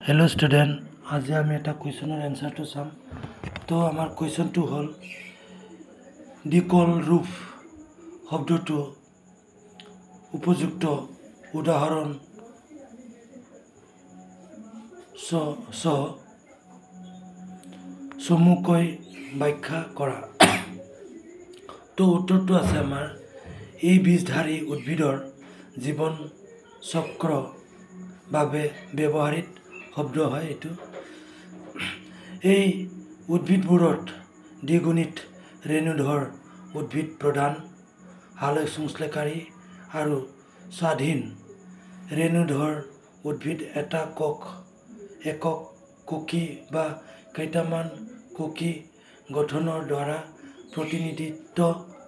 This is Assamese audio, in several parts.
Hello student, আজি আমি এটা কুৱেশ্যনৰ এনসাৰটো চাম। তো আমাৰ কুৱেশ্যনটো হ'ল দ্বিকল ৰূপ শব্দটো উপযুক্ত উদাহৰণ চমুকৈ ব্যাখ্যা কৰা। তো উত্তৰটো আছে আমাৰ এই বীজধাৰী উদ্ভিদৰ জীৱন চক্ৰ বাবে ব্যৱহৃত শব্দ হয় এইটো। এই উদ্ভিদবোৰত দ্বিগুণিত ৰেণুধৰ উদ্ভিদ প্ৰধান সালোকসংশ্লেষকাৰী আৰু স্বাধীন ৰেণুধৰ উদ্ভিদ একক কোকি বা কেইটামান কোকি গঠনৰ দ্বাৰা প্ৰতিনিধিত্ব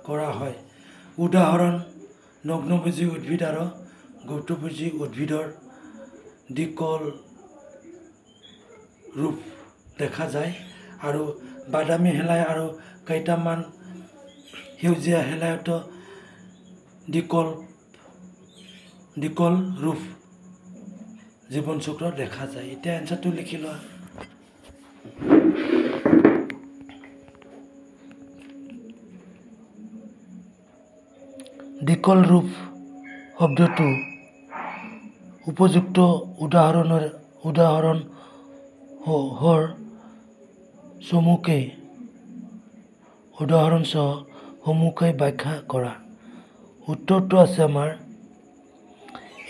কৰা হয়। উদাহৰণ নগ্নভোজী উদ্ভিদ আৰু গুপ্তভোজী উদ্ভিদৰ দ্বিকল ৰূপ দেখা যায় আৰু বাদামী শেলাই আৰু কেইটামান সেউজীয়া শেলাইত দ্বিকল ৰূপ জীৱনচক্ৰ দেখা যায়। এতিয়া এনসাৰটো লিখি লোৱা। দ্বিকল ৰূপ শব্দটো উপযুক্ত উদাহৰণ সমূহে ব্যাখ্যা কৰা। উত্তৰটো আছে আমাৰ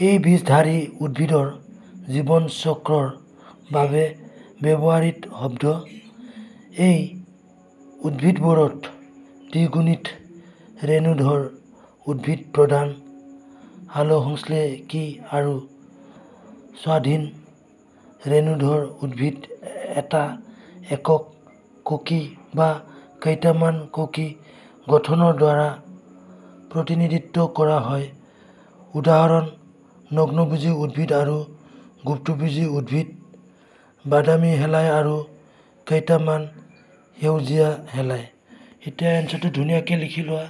এই বীজধাৰী উদ্ভিদৰ জীৱন চক্ৰৰ বাবে ব্যৱহৃত শব্দ। এই উদ্ভিদবোৰত দ্বিগুণিত ৰেণুধৰ উদ্ভিদ প্ৰধান সালোকসংশ্লেষী আৰু স্বাধীন ৰেণুধৰ উদ্ভিদ একক কোকি বা কেইটামান কোকি গঠনৰ দ্বাৰা প্ৰতিনিধিত্ব কৰা হয়। উদাহৰণ নগ্নভোজী উদ্ভিদ আৰু গুপ্তভোজী উদ্ভিদ বাদামী শেলাই আৰু কেইটামান সেউজীয়া শেলাই। এতিয়া এনসাৰটো ধুনীয়াকৈ লিখি লোৱা।